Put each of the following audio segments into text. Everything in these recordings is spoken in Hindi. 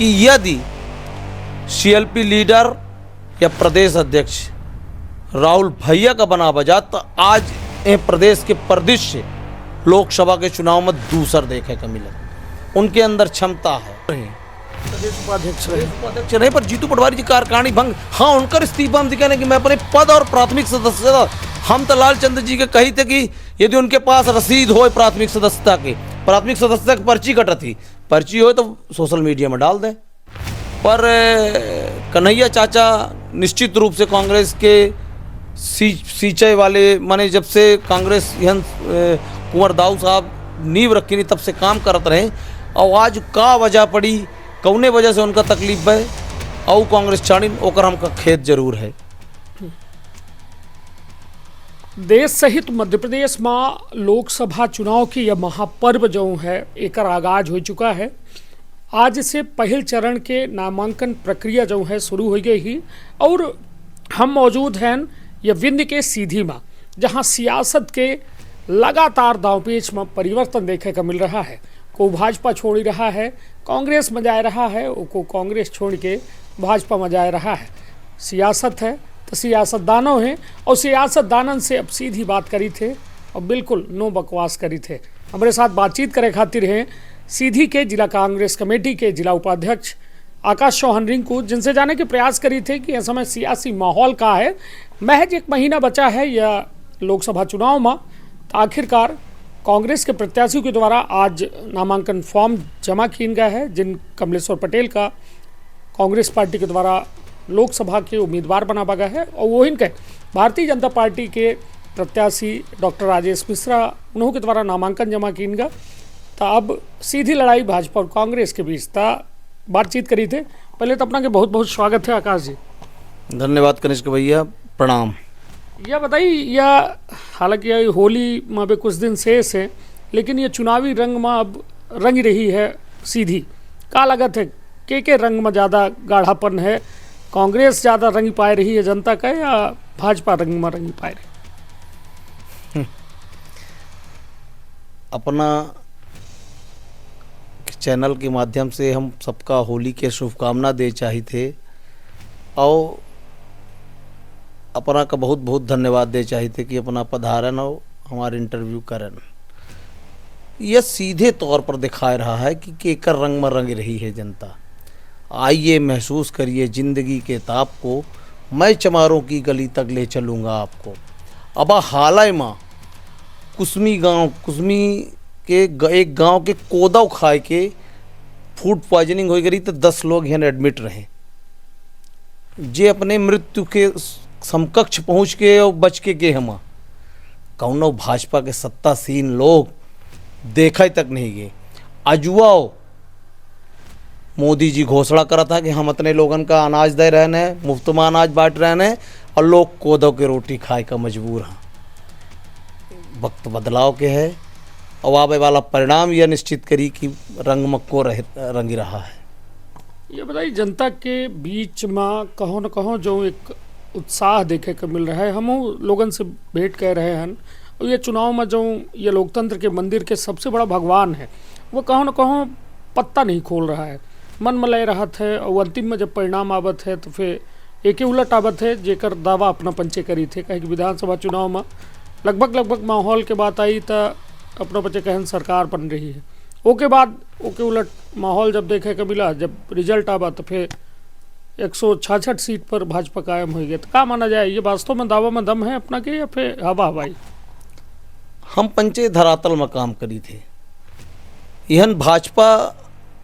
कि यदि सीएलपी लीडर या प्रदेश अध्यक्ष राहुल भैया का बना बजा तो आज ये प्रदेश के परिदृश्य लोकसभा के चुनाव में दूसर देखे का मिले। उनके अंदर क्षमता है। प्रदेश उपाध्यक्ष रहे पर जीतू पटवारी जी कार्यकारिणी भंग, हाँ उनका इस्तीफा हम दिखाने कि मैं अपने पद और प्राथमिक सदस्यता, हम तो लालचंद्र जी के कही थे कि यदि उनके पास रसीद हो प्राथमिक सदस्यता की पर्ची कटा थी, पर्ची हो तो सोशल मीडिया में डाल दें। पर कन्हैया चाचा निश्चित रूप से कांग्रेस के सींचे वाले, माने जब से कांग्रेस कुंवर दाऊ साहब नींव रखी नहीं तब से काम करते रहे, और आज का वजह पड़ी कौने वजह से उनका तकलीफ है और कांग्रेस छाड़ीन ओकर हमका खेत जरूर है। देश सहित मध्य प्रदेश में लोकसभा चुनाव की यह महापर्व जो है एक आगाज हो चुका है। आज से पहल चरण के नामांकन प्रक्रिया जो है शुरू हो गई ही, और हम मौजूद हैं यह विंध्य के सीधी में, जहां सियासत के लगातार दांवपेच में परिवर्तन देखे का मिल रहा है। को भाजपा छोड़ रहा है, कांग्रेस में जा रहा है, को कांग्रेस छोड़ के भाजपा में जा रहा है। सियासत है तो सियासतदानों हैं, और सियासतदानन से अब सीधी बात करी थे और बिल्कुल नो बकवास करी थे। हमारे साथ बातचीत करे खातिर हैं सीधी के जिला कांग्रेस कमेटी के जिला उपाध्यक्ष आकाश चौहान रिंकू, जिनसे जाने के प्रयास करी थे कि इस समय सियासी माहौल का है। महज एक महीना बचा है यह लोकसभा चुनाव में, तो आखिरकार कांग्रेस के प्रत्याशियों के द्वारा आज नामांकन फॉर्म जमा किया गया है, जिन कमलेश्वर पटेल का कांग्रेस पार्टी के द्वारा लोकसभा के उम्मीदवार बना गया है, और वो इनके भारतीय जनता पार्टी के प्रत्याशी डॉक्टर राजेश मिश्रा उन्हों के द्वारा नामांकन जमा किया गया। तो अब सीधी लड़ाई भाजपा और कांग्रेस के बीच था बातचीत करी थे। पहले तो अपना के बहुत बहुत स्वागत है आकाश जी। धन्यवाद कनिष्क भैया, प्रणाम। यह बताइए, यह हालांकि यह होली में भी कुछ दिन शेष है, लेकिन ये चुनावी रंग में अब रंग रही है सीधी। का लागत है के रंग में ज़्यादा गाढ़ापन है? कांग्रेस ज़्यादा रंग पाए रही है जनता का, या भाजपा रंग में रंग पाए रही? अपना चैनल के माध्यम से हम सबका होली के शुभकामना दे चाहे थे, और अपना का बहुत बहुत धन्यवाद दे चाहे थे कि अपना पधारन और हमारे इंटरव्यू करन। यह सीधे तौर पर दिखा रहा है कि केकर रंग में रंग रही है जनता। आइए महसूस करिए जिंदगी के ताप को, मैं चमारों की गली तक ले चलूँगा आपको। अब हाल में कुसमी के एक गांव के कोदव खाए के फूड पॉइजनिंग हो गई, तो 10 लोग यहाँ एडमिट रहे, जे अपने मृत्यु के समकक्ष पहुँच के और बच के गए। हम कौनो भाजपा के सत्तासीन लोग देखा तक नहीं गए। अजुआओ मोदी जी घोषणा करा था कि हम अपने लोगन का अनाज दे रहे हैं, मुफ्त में अनाज बांट रहे हैं, और लोग कोदव के रोटी खाए का मजबूर हैं। वक्त बदलाव के है, और आवे वाला परिणाम यह निश्चित करी कि रंग मक्को रंगी रहा है। ये बताइए, जनता के बीच में कहो न कहो जो एक उत्साह देखे को मिल रहा है, हम लोगन से भेंट कर रहे हैं, और ये चुनाव में जो ये लोकतंत्र के मंदिर के सबसे बड़ा भगवान है, वो कहो न कहो पत्ता नहीं खोल रहा है, मन में लय रहा है, और अंतिम में जब परिणाम आवत है तो फिर एक ही उलट आवत है, जेकर दावा अपना पंचे करी थे। कहे कि विधानसभा चुनाव में लगभग माहौल के बात आई तो अपना बच्चे कहन सरकार बन रही है, ओके बाद ओके उलट माहौल जब देखे के मिला, जब रिजल्ट आवा तो फिर 166 सीट पर भाजपा कायम हो गया। तो क्या माना जाए, ये वास्तव में दावा में दम है अपना के, या फिर हवा हवाई? हम पंचे धरातल में काम करी थे, यहन भाजपा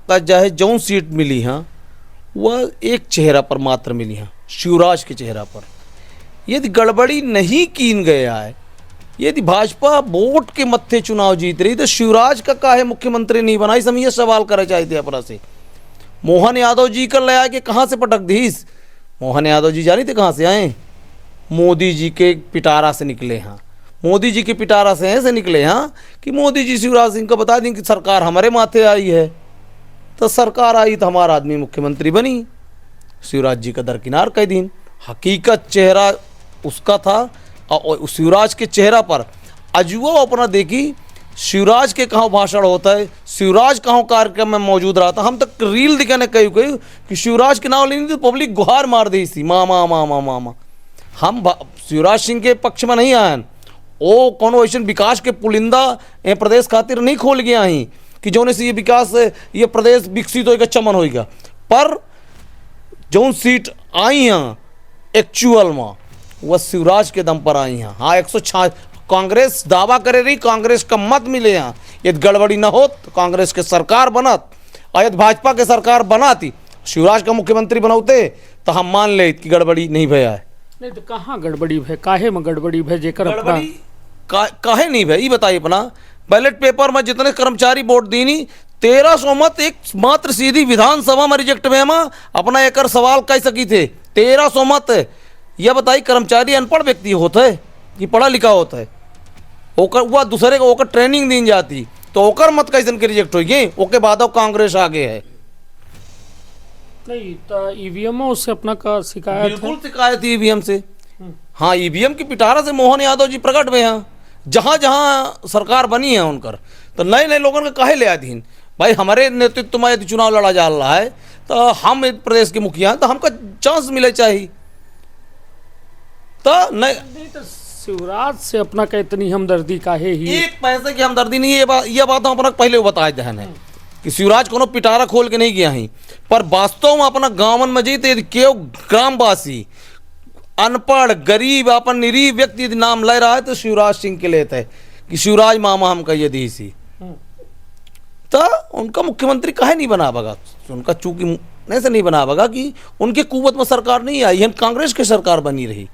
का चाहे जो सीट मिली हाँ वह एक चेहरा पर मात्र मिली हाँ, शिवराज के चेहरा पर। यदि गड़बड़ी नहीं कीन गया है, यदि भाजपा वोट के मत्थे चुनाव जीत रही, तो शिवराज का काहे मुख्यमंत्री नहीं बना? इस हम ये सवाल करे चाहते थे अपना से। मोहन यादव जी कर ले आके कहाँ से पटक दीस? मोहन यादव जी जानी थे कहाँ से आए? मोदी जी के पिटारा से निकले। हाँ, मोदी जी के पिटारा से ऐसे निकले हाँ कि मोदी जी शिवराज सिंह को बता दें कि सरकार हमारे माथे आई है, तो सरकार आई तो हमारा आदमी मुख्यमंत्री बनी। शिवराज जी का दरकिनार कई दिन हकीकत चेहरा उसका था, और शिवराज के चेहरा पर अजुआ अपना देखी शिवराज के कहाँ भाषण होता है, शिवराज कहाँ कार्यक्रम में मौजूद रहा था। हम तक रील दिखाने कही कि शिवराज के नाम लेनी थी पब्लिक गुहार मार दी थी, मामा मामा मामा। हम शिवराज सिंह के पक्ष में नहीं आए, वो कोनो ऐसे विकास के पुलिंदा ये प्रदेश खातिर नहीं खोल गया ही कि जोने से ये विकास ये प्रदेश विकसित होगा, चमन होगा। पर जौन सीट आई हैं एक्चुअल में वह शिवराज के दम पर आई हैं। हाँ 106 कांग्रेस दावा करे रही, कांग्रेस का मत मिले यहाँ, यदि गड़बड़ी न हो तो कांग्रेस के सरकार बनत, और यदि भाजपा के सरकार बनाती शिवराज का मुख्यमंत्री बनौते तो हम मान ले कि गड़बड़ी नहीं भया है। नहीं तो कहाँ गड़बड़ी है, काहे में गड़बड़ी है जेकर अपना गड़बड़ी काहे नहीं भाई, बताइए अपना बैलेट पेपर में जितने कर्मचारी वोट दीनी 1300 मत एक मात्र सीधी विधानसभा में रिजेक्ट में अपना एक सवाल कह सकी थे। 1300 मत, यह बताइए कर्मचारी अनपढ़ व्यक्ति होता है कि पढ़ा लिखा होता है, ओकर वह दूसरे को ओकर ट्रेनिंग दी जाती तो ओकर मत कैसे के रिजेक्ट होगी, ओके बाद कांग्रेस आगे है। नहीं तो ईवीएम से अपना का शिकायत है? बिल्कुल शिकायत थी ईवीएम से। हाँ ईवीएम की पिटारा से मोहन यादव जी प्रकट में हैं, जहाँ जहाँ सरकार बनी है उनकर तो नए नए लोगों का काहे ले आधीन भाई। हमारे नेतृत्व में यदि चुनाव लड़ा जा रहा है तो हम एक प्रदेश के मुखिया हैं तो हमको चांस मिले चाहिए। तो नहीं तो शिवराज से अपना का इतनी हमदर्दी काहे ही? एक पैसे की हमदर्दी नहीं है, ये बात हम अपना पहले बताए दहन है कि शिवराज कोनो पिटारा खोल के नहीं गया ही, पर वास्तव में अपना गांवन में जीते क्यों ग्रामवासी अनपढ़ गरीब अपन निरीह व्यक्ति यदि नाम ले रहा है तो शिवराज सिंह के लेते है कि शिवराज मामा हम कहिए दी सी, तो उनका मुख्यमंत्री काहे नहीं बना बगा। उनका चूंकि ऐसे नहीं बना बगा कि उनके कुवत में सरकार नहीं आई है, कांग्रेस की सरकार बनी रही।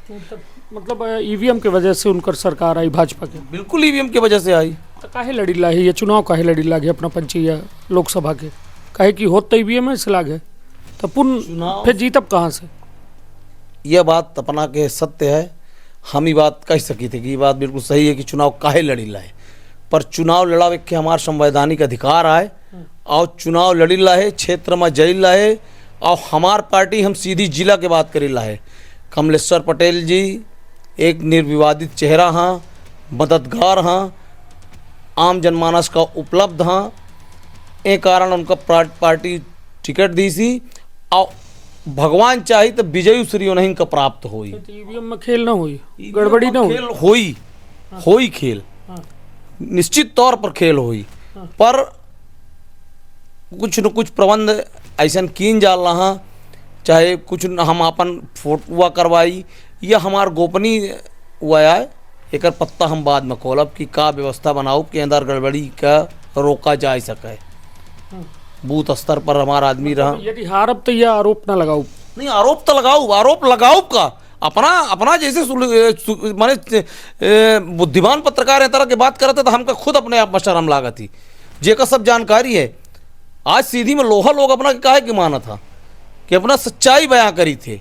मतलब ईवीएम की वजह से उनकर सरकार आई भाजपा के? बिल्कुल ईवीएम की वजह से आई। तो काहे लड़ी ला है ये चुनाव, काहे लड़ी लागे अपना पंचायत लोकसभा के? काहे कि होत तो ईवीएम से लागे तो पुनः फिर जीतब कहाँ से? यह बात अपना के सत्य है, हम ही बात कह सकी थे कि ये बात बिल्कुल सही है कि चुनाव काहे लड़ी लाए, पर चुनाव लड़ावे के हमारा संवैधानिक अधिकार आए और चुनाव लड़ी लाए क्षेत्र में जई लाए। और हमार पार्टी हम सीधी जिला के बात करी लाए, कमलेश्वर पटेल जी एक निर्विवादित चेहरा हाँ, मददगार हाँ, आम जनमानस का उपलब्ध हाँ, एक कारण उनका पार्टी टिकट दी सी और भगवान चाहे तो विजयी श्री उन्हीं का प्राप्त होई। तो ईवीएम में खेल ना हुई, गड़बड़ी ना हुई? होई खेल, निश्चित तौर पर खेल हुई, पर कुछ न कुछ प्रबंध ऐसा कीन जा रहा, चाहे कुछ हम अपन फोटुआ करवाई या हमार गोपनीय हुआ है, एक पत्ता हम बाद में खोलब कि का व्यवस्था बनाओ कि अंदर गड़बड़ी का रोका जा सके। बूथ स्तर पर हमारा आदमी रहा। यदि हारब तो यह आरोप ना लगाओ? नहीं आरोप तो लगाओ, आरोप लगाओ का अपना अपना जैसे माने बुद्धिमान पत्रकार तरह की बात करते तो हमका खुद अपने आप में शर्म लागत थी, जेका सब जानकारी है। आज सीधी में लोहा लोग अपना काहे की माना था कि अपना सच्चाई बयां करी थे,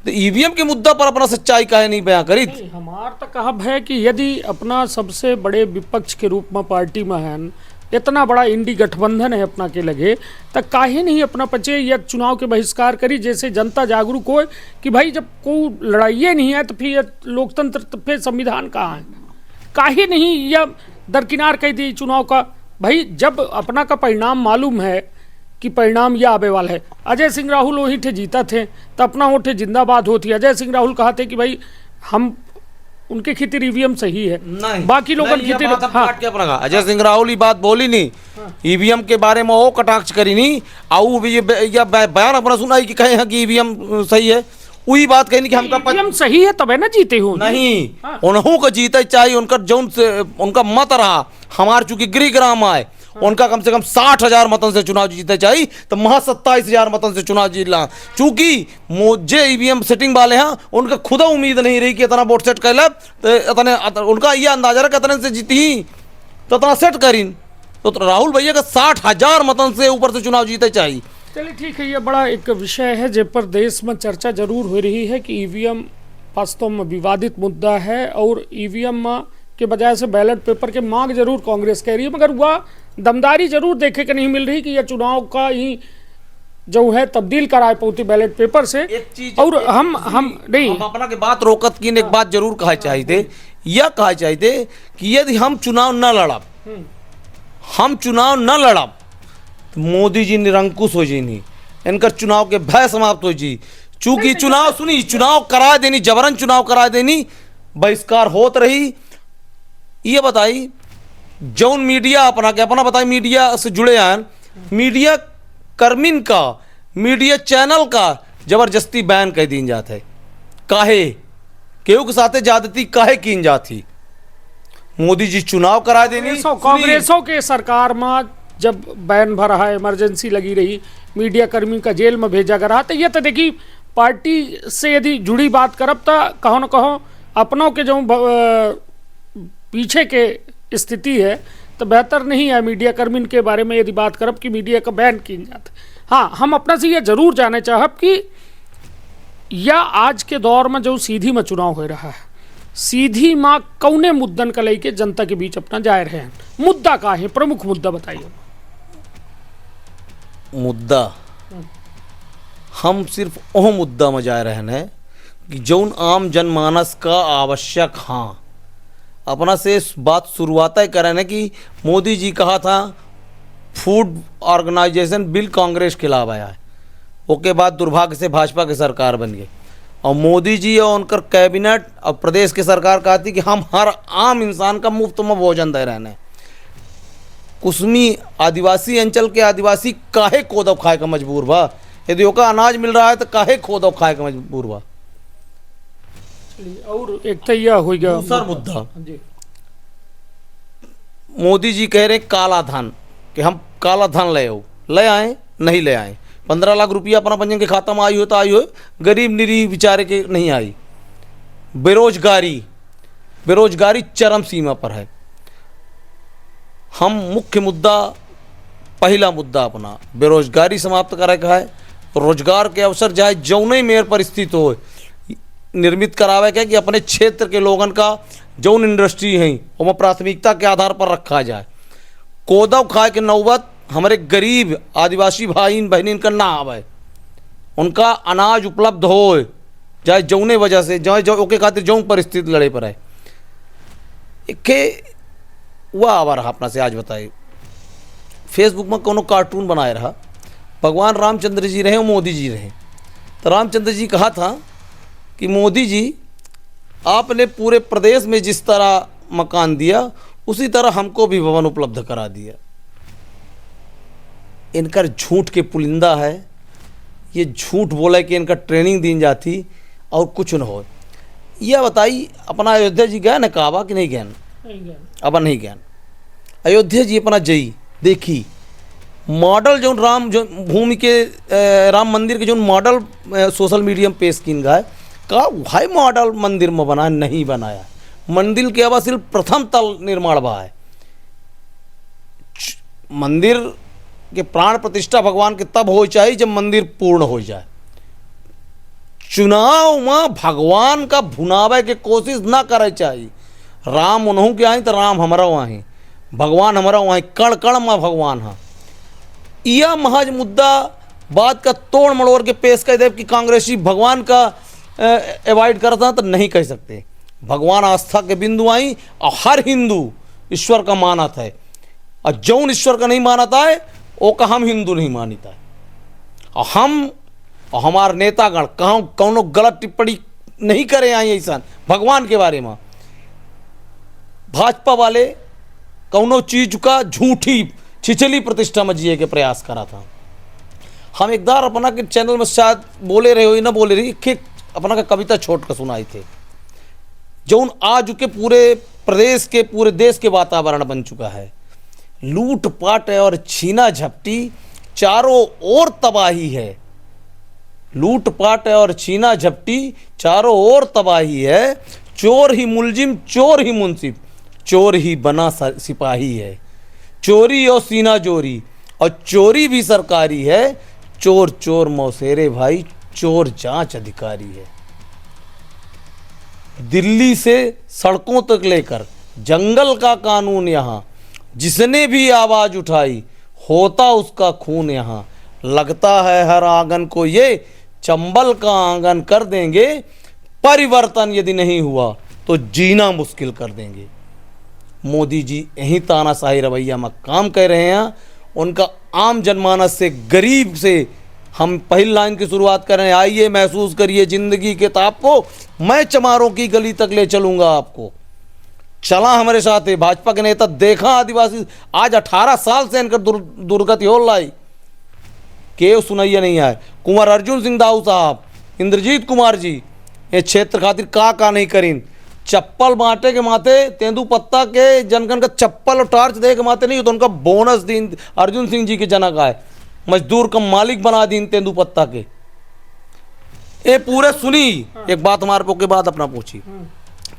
तो ईवीएम के मुद्दा पर अपना सच्चाई काहे नहीं बयां करी थी? हमार तो कहब है कि यदि अपना सबसे बड़े विपक्ष के रूप में पार्टी में है, इतना बड़ा इंडी गठबंधन है अपना के लगे, तो काहे नहीं अपना पचे या चुनाव के बहिष्कार करी, जैसे जनता जागरूक हो कि भाई जब कोई लड़ाई नहीं है तो फिर लोकतंत्र तो फिर संविधान कहाँ है? काहे नहीं या दरकिनार कह दी चुनाव का? भाई जब अपना का परिणाम मालूम है कि परिणाम यह आवे वाला है, अजय सिंह राहुल वही थे जीता थे तो अपना वोटे जिंदाबाद होती। अजय सिंह राहुल कहा थे कि भाई हम उनके खितिर ईवीएम सही है, नहीं, बाकी लोग हाँ। अजय सिंह राहुल ये बात बोली नहीं, ईवीएम के बारे में वो कटाक्ष करी नहीं, और ये बयान अपना सुना कि कहे हैं कि ईवीएम सही है, वही बात कहनी कि हमका ईवीएम सही है तबे ना जीते हो। नहीं उन्हों को जीते चाहिए, उनका जौन से उनका मत रहा, हमार चूंकि गृहग्राम आए उनका कम से कम 60,000 मतन से चुनाव जीते चाहिए, तो महा 27,000 मतन से चुनाव जीत ला। चूंकि मुझे ईवीएम सेटिंग वाले हैं उनका खुदा उम्मीद नहीं रही कि इतना वोट सेट कर लब, तो उनका यह अंदाजा रहा कि से जीती तो इतना सेट करीन, तो राहुल भैया का 60,000 मतन से ऊपर से चुनाव जीते चाहिए। चलिए ठीक है, ये बड़ा एक विषय है जिस पर देश में चर्चा जरूर हो रही है कि ईवीएम वास्तव में विवादित मुद्दा है और ईवीएम के बजाय से बैलेट पेपर के मांग जरूर कांग्रेस कह रही है, मगर वह दमदारी जरूर देखे के नहीं मिल रही कि यह चुनाव का ही जो है तब्दील कराए पौती बैलेट पेपर से। एक चीज और हम नहीं हम अपना के बात रोकत की एक बात जरूर कहा चाहिए, यह कहा चाहिए कि यदि हम चुनाव न लड़ा हम चुनाव न लड़ब तो मोदी जी निरंकुश हो जी नहीं, इनकर चुनाव के भय समाप्त हो जी। चूंकि चुनाव सुनी चुनाव करा देनी, जबरन चुनाव करा देनी, बहिष्कार होत रही। ये बताई जौन मीडिया अपना के अपना बताई मीडिया से जुड़े हैं, मीडिया कर्मिन का, मीडिया चैनल का जबरदस्ती बैन कर दी जात है। काहे केहू के साथे ज्यादती काहे की जाती? मोदी जी चुनाव करा देनी। कांग्रेसों के सरकार में जब बैन भर रहा, इमरजेंसी लगी रही, मीडिया कर्मी का जेल में भेजा गया, तो ये तो देखी पार्टी से यदि जुड़ी बात करब तो कहो न कहो अपनों के जो पीछे के स्थिति है तो बेहतर नहीं है मीडिया कर्मी के बारे में यदि बात करब कि मीडिया का बैन की जाता। हाँ, हम अपना से ये जरूर जाने चाहब कि या आज के दौर में जो सीधी में चुनाव हो रहा है, सीधी माँ कौने मुद्दन का लेके जनता के बीच अपना जाए रहे हैं, मुद्दा का है, प्रमुख मुद्दा बताइए। मुद्दा हम सिर्फ वह मुद्दा में जा रहे हैं कि जौन आम जनमानस का आवश्यक। हाँ, अपना से बात शुरुआत ही करें ना कि मोदी जी कहा था फूड ऑर्गेनाइजेशन बिल कांग्रेस के खिलाफ आया है, उसके बाद दुर्भाग्य से भाजपा की सरकार बन गई और मोदी जी और उनकर कैबिनेट और प्रदेश की सरकार कहती कि हम हर आम इंसान का मुफ्त में भोजन दे रहे हैं। कुसमी आदिवासी अंचल के आदिवासी काहे कोदव खाए का मजबूर बा? यदि ओका अनाज मिल रहा है तो काहे खोदव खाए का मजबूर बा? और एक तो यह हो गया दूसरा मुद्दा, मोदी जी कह रहे काला धन कि हम काला धन ले आए, नहीं ले आए। 15 लाख रुपया अपना पंजन के खाता में आई हो तो आई हो, गरीब निरीह बेचारे के नहीं आई। बेरोजगारी चरम सीमा पर है। हम मुख्य मुद्दा, पहला मुद्दा अपना बेरोजगारी समाप्त करे का है। रोजगार के अवसर चाहे जौने मेयर पर स्थित हो निर्मित करावे के कि अपने क्षेत्र के लोगन का जौन इंडस्ट्री है वो प्राथमिकता के आधार पर रखा जाए। कोदव खाए के नौबत हमारे गरीब आदिवासी भाई बहनिन का ना आवे, उनका अनाज उपलब्ध हो चाहे जौने वजह से चाहे जो ओके खातिर जौन परिस्थिति लड़े पर है। इके वह आवा रहा अपना से आज बताए फेसबुक में कोनो कार्टून बनाए रहा, भगवान रामचंद्र जी रहे मोदी जी रहे, तो रामचंद्र जी कहा था कि मोदी जी आपने पूरे प्रदेश में जिस तरह मकान दिया उसी तरह हमको भी भवन उपलब्ध करा दिया। इनका झूठ के पुलिंदा है, ये झूठ बोला कि इनका ट्रेनिंग दी जाती और कुछ न हो। यह बताई अपना अयोध्या जी गया न काबा कि नहीं गया? अब नहीं गया। अयोध्या जी अपना जई देखी मॉडल जो राम जो भूमि के राम मंदिर के जो मॉडल सोशल मीडिया में पेश किन गए का भाई मॉडल मंदिर में बना नहीं बनाया। मंदिर के अब सिर्फ प्रथम तल निर्माण बा है। मंदिर के प्राण प्रतिष्ठा भगवान के तब हो चाहिए जब मंदिर पूर्ण हो जाए। चुनाव में भगवान का भुनावे के कोशिश ना करे चाहिए। राम उन्हों के आई तो राम हमारा वहीं, भगवान हमारा वहीं, कण कण में भगवान हाँ। यह महज मुद्दा बात का तोड़ मड़ोड़ के पेश कर दे कि कांग्रेसी भगवान का अवॉइड करता तो नहीं कह सकते। भगवान आस्था के बिंदु आई और हर हिंदू ईश्वर का मानत है और जौन ईश्वर का नहीं मानता है वो का हम हिंदू नहीं मानता है। और हम और हमारे नेतागण कहाँ कौनो गलत टिप्पणी नहीं करे आई ऐसा भगवान के बारे में। भाजपा वाले कौनो चीज का झूठी छिछली प्रतिष्ठा में जिए के प्रयास करा था। हम एक बार अपना के चैनल में शायद बोले रहे हो ना बोले रही कि अपना का कविता छोट कर सुनाई थे जो आज के पूरे प्रदेश के पूरे देश के वातावरण बन चुका है। लूट पाट और छीना झपटी चारों ओर तबाही है। लूट पाट और छीना झपटी चारों ओर तबाही है। चोर ही मुलजिम, चोर ही मुंसिफ, चोर ही बना सिपाही है। चोरी और सीना चोरी और चोरी भी सरकारी है। चोर चोर मौसेरे भाई, चोर जांच अधिकारी है। दिल्ली से सड़कों तक लेकर जंगल का कानून यहाँ, जिसने भी आवाज उठाई होता उसका खून यहाँ। लगता है हर आंगन को ये चंबल का आंगन कर देंगे। परिवर्तन यदि नहीं हुआ तो जीना मुश्किल कर देंगे। मोदी जी यही तानाशाही रवैया में काम कर रहे हैं। उनका आम जनमानस से, गरीब से हम पहली लाइन की शुरुआत कर रहे हैं, आइए महसूस करिए जिंदगी के ताप को, मैं चमारों की गली तक ले चलूंगा आपको। चला हमारे साथ है भाजपा के नेता, देखा आदिवासी आज 18 साल से इनकर दुर्गति हो लाई, केव सुनैया नहीं आए। कुंवर अर्जुन सिंह दाऊ साहब, इंद्रजीत कुमार जी ये क्षेत्र खातिर का नहीं करीन। चप्पल बांटे के माथे तेंदुपत्ता के जनगण का चप्पल और टार्च दे के माथे नहीं तो उनका बोनस दीन अर्जुन सिंह जी के जनक आए, मजदूर का मालिक बना दीन तेंदुपत्ता के। ये पूरे सुनी एक बात हमारे को के बाद अपना पूछी,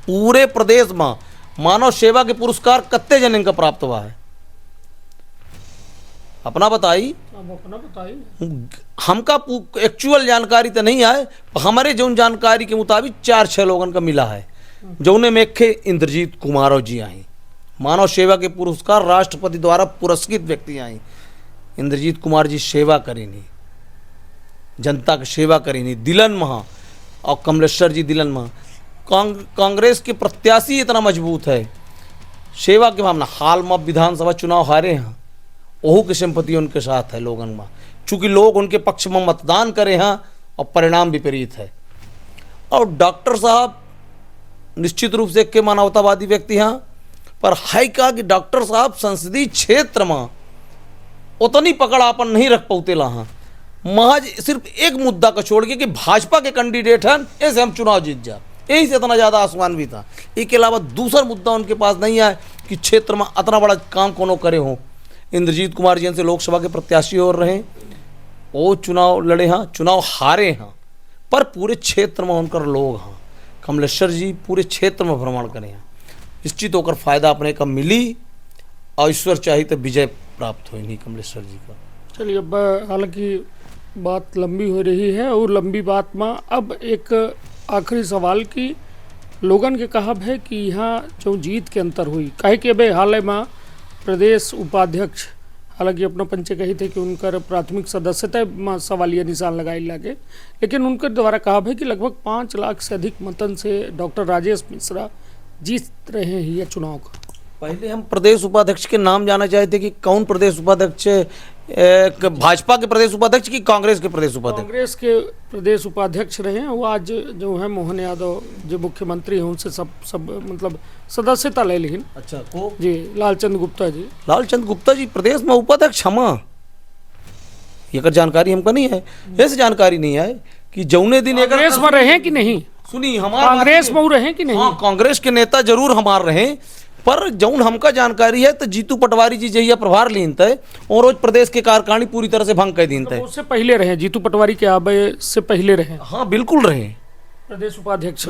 पूरे प्रदेश में मानव सेवा के पुरस्कार कत्ते जन का प्राप्त हुआ है, अपना बताई। अब अपना बताइए। हमका एक्चुअल जानकारी तो नहीं है, हमारे जो जानकारी के मुताबिक 4-6 लोगों का मिला है, जो उन्हें मेखे इंद्रजीत कुमार जी आई, मानव सेवा के पुरस्कार राष्ट्रपति द्वारा पुरस्कृत व्यक्ति आई। इंद्रजीत कुमार जी सेवा करी नहीं, जनता की सेवा करी नहीं, दिलन महा और कमलेश्वर जी दिलन महा। कांग्रेस के प्रत्याशी इतना मजबूत है, सेवा के मामला हाल में विधानसभा चुनाव हारे हैं, ओहू की सिंपति उनके साथ है लोगों में, चूंकि लोग उनके पक्ष में मतदान करे हैं और परिणाम विपरीत है। और डॉक्टर साहब निश्चित रूप से एक के मानवतावादी व्यक्ति हैं, पर है कहा कि डॉक्टर साहब संसदीय क्षेत्र में उतनी पकड़ आपन नहीं रख पाते हाँ, महज सिर्फ एक मुद्दा को छोड़ के कि भाजपा के कैंडिडेट हैं, ऐसे हम चुनाव जीत जा, यही से इतना ज़्यादा आसमान भी था। इसके अलावा दूसरा मुद्दा उनके पास नहीं है कि क्षेत्र में इतना बड़ा काम कोनो करे हो। इंद्रजीत कुमार जी से लोकसभा के प्रत्याशी और रहे, वो चुनाव लड़े हैं, चुनाव हारे हैं, पर पूरे क्षेत्र में उनकर लोग हैं। कमलेश्वर जी पूरे क्षेत्र में भ्रमण करें हैं, निश्चित होकर फायदा अपने का मिली और ईश्वर चाहिए तो विजय प्राप्त हो नहीं कमलेश्वर जी का। चलिए, अब हालांकि बात लंबी हो रही है और लंबी बात में अब एक आखिरी सवाल की लोगन के कहब है कि यहाँ जो जीत के अंतर हुई, काहे कि अबे हाल में प्रदेश उपाध्यक्ष, हालांकि अपना पंचे कही थे कि उनकर प्राथमिक सदस्यता में सवालिया निशान लगाए लगे, लेकिन उनके द्वारा कहा है कि लगभग 5 लाख से अधिक मतन से डॉक्टर राजेश मिश्रा जीत रहे हैं यह चुनाव का। पहले हम प्रदेश उपाध्यक्ष के नाम जानना चाहते कि कौन प्रदेश उपाध्यक्ष, भाजपा के प्रदेश उपाध्यक्ष की कांग्रेस के प्रदेश उपाध्यक्ष? कांग्रेस के प्रदेश उपाध्यक्ष रहे हैं वो, आज जो है मोहन यादव जो मुख्यमंत्री हैं उनसे सब मतलब सदस्यता ले ली। अच्छा, को जी लालचंद गुप्ता जी। लालचंद गुप्ता जी प्रदेश में उपाध्यक्ष हम, ये जानकारी हमको नहीं है, ऐसी जानकारी नहीं है कि जौने दिन कांग्रेस में रहे कि नहीं, सुनी हमारे कांग्रेस में रहे कि नहीं। हाँ, कांग्रेस के नेता जरूर हमारे रहे, पर जौन हमका जानकारी है तो जीतू पटवारी जी जहिया प्रभार लीन थे और रोज प्रदेश के कार्यकारिणी पूरी तरह से भंग कर दीन थे। उससे पहले रहे जीतू पटवारी के आबे से पहले रहे? हाँ बिल्कुल रहे, प्रदेश उपाध्यक्ष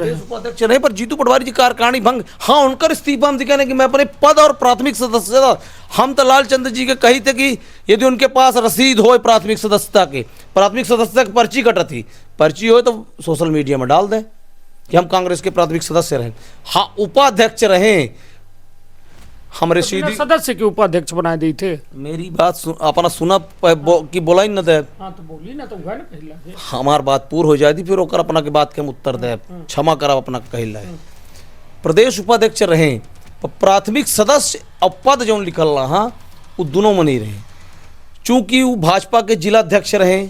रहे, पर जीतू पटवारी जी कार्यकारिणी भंग। हाँ, उनका इस्तीफा हम दिखाने कि मैं अपने पद और प्राथमिक सदस्यता, हम तो लालचंद जी के कही थे कि यदि उनके पास रसीद हो प्राथमिक सदस्यता के, प्राथमिक सदस्यता की पर्ची कटा थी, पर्ची हो तो सोशल मीडिया में डाल दें कि हम कांग्रेस के प्राथमिक सदस्य रहे। हाँ, उपाध्यक्ष रहे, हमारे सीधी सदस्य के उपाध्यक्ष बनाए दी थे। मेरी बात अपना सुना कि बोला ही न दे। हाँ तो बोली ना, तो हुआ ना पहला हमार बात पूर्ण हो जाती, फिर ओकर अपना के बात के हम उत्तर दे, क्षमा करब अपना कहला है। प्रदेश उपाध्यक्ष रहे, प्राथमिक सदस्य और पद जो लिखल रहा वो दोनों में नहीं रहे, चूंकि वो भाजपा के जिलाध्यक्ष रहे,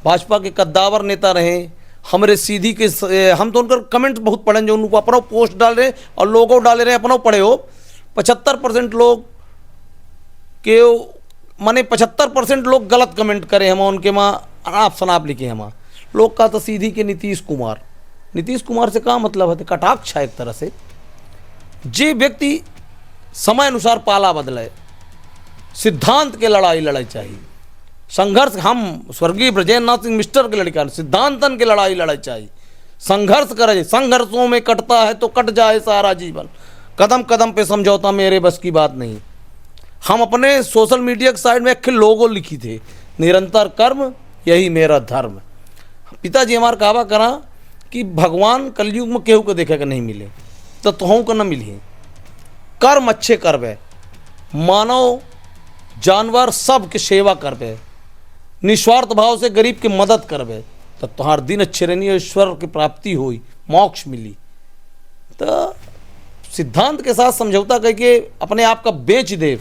भाजपा के कद्दावर नेता रहे। हमारे सीधी के हम तो उनका कमेंट बहुत पढ़े, जो उनको अपना पोस्ट डाल रहे और लोगों डाले रहे, अपना पढ़े हो। 75% लोग के माने 75% लोग गलत कमेंट करे हम उनके माँ आप शनाप लिखे हम लोग का तो सीधी के नीतीश कुमार से क्या मतलब है, कटाक्ष है एक तरह से। जे व्यक्ति समय अनुसार पाला बदले, सिद्धांत के लड़ाई चाहिए, संघर्ष, हम स्वर्गीय ब्रजेंद्र सिंह मिस्टर के लड़का सिद्धांतन के लड़ाई चाहिए, संघर्ष करे, संघर्षों में कटता है तो कट जाए सारा जीवन, कदम कदम पे समझौता मेरे बस की बात नहीं। हम अपने सोशल मीडिया के साइड में एक लोगो लिखी थे, निरंतर कर्म यही मेरा धर्म। पिताजी हमारा कहावा करा कि भगवान कलयुग में केहू को देखेगा नहीं मिले तो तुहू को न मिली, कर्म अच्छे करबे, मानव जानवर सब के सेवा करबे, निस्वार्थ भाव से गरीब की मदद करबे तो तुम्हार दिन अच्छे रहनी, ईश्वर की प्राप्ति हुई, मोक्ष मिली। तो सिद्धांत के साथ समझौता करके अपने आप का बेच दे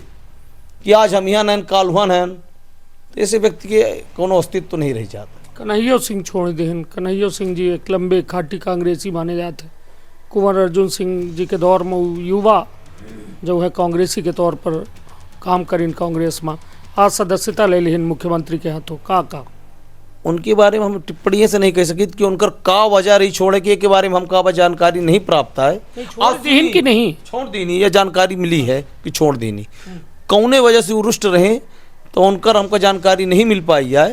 कि आज हम यहाँ हैं काल हुआ हैं, तो ऐसे व्यक्ति के कोनो अस्तित्व तो नहीं रह जाता। कन्हैया सिंह छोड़ देहन, कन्हैया सिंह जी एक लंबे खाटी कांग्रेसी माने जाते। कुंवर अर्जुन सिंह जी के दौर में युवा जो है कांग्रेसी के तौर पर काम करीन कांग्रेस में, आज सदस्यता ले लिहिन मुख्यमंत्री के हाथों। का उनके बारे में हम टिप्पणी से नहीं कह सकते कि उनकर का वजह रही छोड़े के बारे में हम का जानकारी नहीं प्राप्त है। छोड़ दीहिन कि नहीं? छोड़ दी नहीं, यह जानकारी मिली है कि छोड़ दी नहीं। कौने वजह से वो रुष्ट रहे तो उनकर हमको जानकारी नहीं मिल पाई है।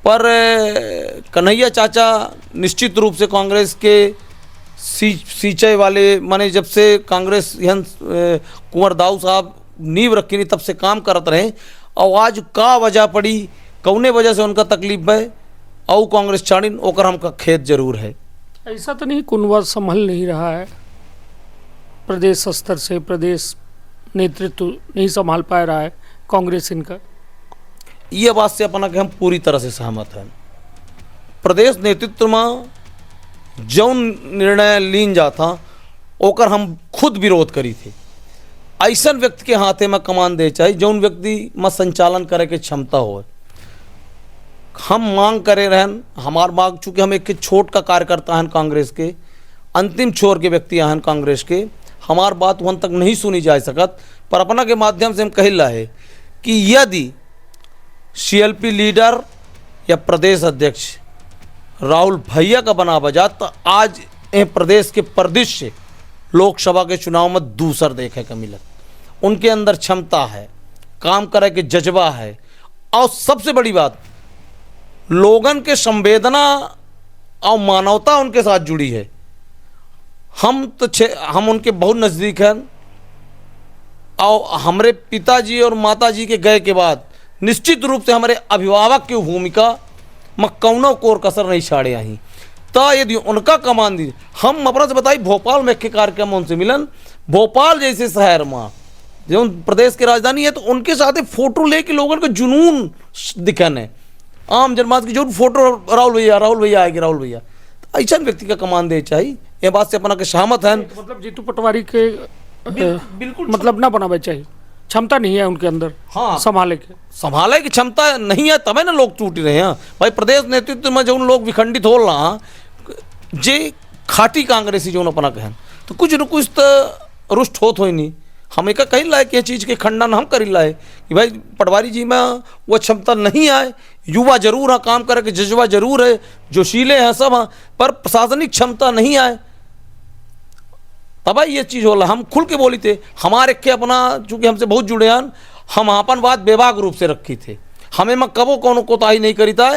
पर कन्हैया चाचा निश्चित रूप से कांग्रेस के सींचे वाले, माने जब से कांग्रेस कुंवर दाऊ साहब नींव रखी तब से काम करत रहे, और आज का वजह पड़ी, कौने वजह से उनका तकलीफ है और कांग्रेस छाड़िन, ओकर हमका खेत जरूर है। ऐसा तो नहीं कुंवर संभल नहीं रहा है, प्रदेश स्तर से प्रदेश नेतृत्व नहीं संभाल पा रहा है कांग्रेस इनका? ये बात से अपना कि हम पूरी तरह से सहमत हैं। प्रदेश नेतृत्व में जौन निर्णय लीन जाता ओकर हम खुद विरोध करी थे। ऐसा व्यक्ति के हाथे में कमान दे चाहिए जौन व्यक्ति में संचालन करे के क्षमता हो। हम मांग करे रहन, हमार मांग, चूँकि हम एक छोट का कार्यकर्ता हैं कांग्रेस के, अंतिम छोर के व्यक्ति हैं कांग्रेस के, हमार बात वहाँ तक नहीं सुनी जा सकत, पर अपना के माध्यम से हम कहिला है कि यदि सीएलपी लीडर या प्रदेश अध्यक्ष राहुल भैया का बना बजा तो आज प्रदेश के परिदृश्य लोकसभा के चुनाव में दूसर देखे का मिलत। उनके अंदर क्षमता है, काम करे के जज्बा है, और सबसे बड़ी बात लोगन के संवेदना और मानवता उनके साथ जुड़ी है। हम उनके बहुत नज़दीक हैं, और हमारे पिताजी और माताजी के गए के बाद निश्चित रूप से हमारे अभिभावक की भूमिका में कौनो कोर कसर नहीं छाड़े आई। तो यदि उनका कमान दी, हम अपना से बताई भोपाल में के कार्यक्रम उनसे मिलन, भोपाल जैसे शहर में जो प्रदेश की राजधानी है, तो उनके साथ फोटो लेके लोगों को जुनून दिखन है, आम जनमानस की जो फोटो राहुल भैया आएगी, राहुल भैया, तो ऐसा व्यक्ति का कमान दे चाहिए। ये बात से अपना के सहमत है। तो मतलब जीतू पटवारी के बिल्कुल मतलब ना बनावे चाहिए, क्षमता नहीं है उनके अंदर। हाँ, संभाले की क्षमता नहीं है, तबे ना लोग टूट रहे हैं भाई। प्रदेश नेतृत्व में जो लोग विखंडित हो रहा जे खाटी कांग्रेसी जो अपना कहन, तो कुछ न कुछ तो रुष्ट होत हो ही नहीं। हम एक कही लाए कि चीज़ के खंडन हम करी लाए कि भाई पटवारी जी में वो क्षमता नहीं आए, युवा जरूर है, काम करे के जज्बा जरूर है, जोशीले हैं सब हैं, पर प्रशासनिक क्षमता नहीं आए, तब ये चीज़ होला। हम खुल के बोली थे, हमारे के अपना चूँकि हमसे बहुत जुड़े हैं, हम अपन बात बेबाक रूप से रखी थे। हमें में कबो कोनो कोताही नहीं करी था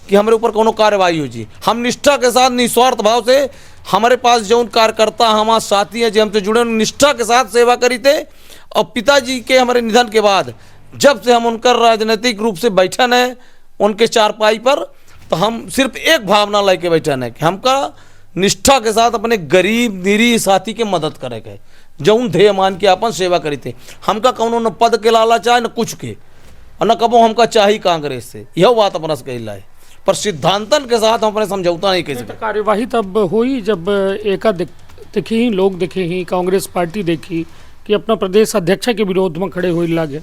कि हमारे ऊपर कोनो कार्रवाई हो जी। हम निष्ठा के साथ निस्वार्थ भाव से हमारे पास जो कार्यकर्ता हमारे साथी हैं जो हमसे जुड़े निष्ठा के साथ सेवा करी थे। और पिताजी के हमारे निधन के बाद जब से हम उनका राजनीतिक रूप से बैठन है उनके चारपाई पर, तो हम सिर्फ एक भावना लेके बैठन है कि हमका निष्ठा के साथ अपने गरीब निरीह साथी के मदद करे गए, जौन ध्येय मान के अपन सेवा करी थे। हमका कौनो न पद के लाला चाहे न कुछ के, और न कबो हमका चाहिए कांग्रेस से, यह बात अपना से कही लाए, पर सिद्धांतन के साथ हम अपने समझौता नहीं कर सकते। कार्यवाही तब हुई जब एका दिखे ही लोग दिखे ही कांग्रेस पार्टी देखी कि अपना प्रदेश अध्यक्ष के विरोध में खड़े हो लागे।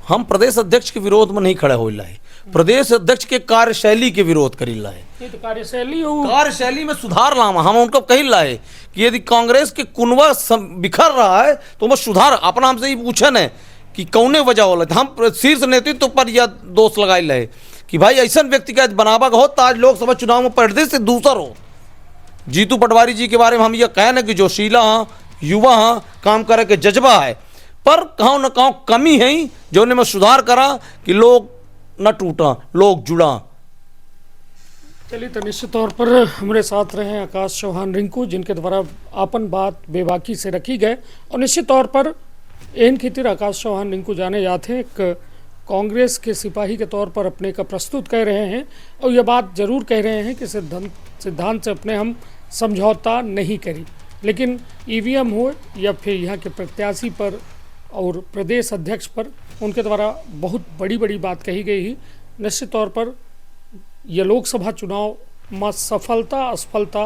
हम प्रदेश अध्यक्ष के विरोध में नहीं खड़े हो लाए, प्रदेश अध्यक्ष के कार्यशैली के विरोध करी लाए। तो कार्यशैली में सुधार लामा हम उनको कही लाए कि यदि कांग्रेस के कुनवा बिखर रहा है तो वह सुधार अपना हमसे ही पूछन है कि कौने वजह हो। हम शीर्ष नेतृत्व पर यह दोष लगाए लाए कि भाई ऐसा व्यक्ति का बनावा हो तो आज लोकसभा चुनाव में प्रदेश से दूसर हो। जीतू पटवारी जी के बारे में हम यह कहें कि जोशीला हाँ, युवा हाँ, काम करे के जज्बा है, पर कहाँ न कहाँ कमी है जो उन्हें में सुधार करा कि लोग न टूटा, लोग जुड़ा। चलिए, तो निश्चित तौर पर हमारे साथ रहे आकाश चौहान रिंकू, जिनके द्वारा अपन बात बेबाकी से रखी गए, और निश्चित तौर पर एन खातिर आकाश चौहान रिंकू जाने जाते हैं, एक कांग्रेस के सिपाही के तौर पर अपने का प्रस्तुत कह रहे हैं, और यह बात जरूर कह रहे हैं कि सिद्धांत से अपने हम समझौता नहीं करी, लेकिन ईवीएम हो या फिर यहाँ के प्रत्याशी पर और प्रदेश अध्यक्ष पर उनके द्वारा बहुत बड़ी बड़ी बात कही गई ही। निश्चित तौर पर यह लोकसभा चुनाव में सफलता असफलता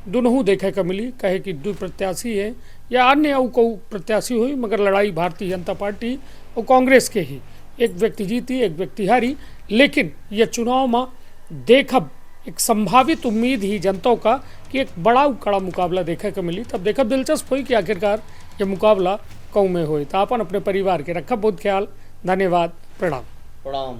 दोनों देखे के मिली, कहे कि दो प्रत्याशी है या अन्य और को प्रत्याशी हुई, मगर लड़ाई भारतीय जनता पार्टी और कांग्रेस के ही, एक व्यक्ति जीती एक व्यक्ति हारी। लेकिन यह चुनाव में देखब एक संभावित उम्मीद ही जनता का कि एक बड़ा कड़ा मुकाबला देखे के मिली। तब देखब दिलचस्प हुई कि आखिरकार ये मुकाबला कौन में हुई। तो अपन अपने परिवार के रखब बहुत ख्याल। धन्यवाद। प्रणाम। प्रणाम।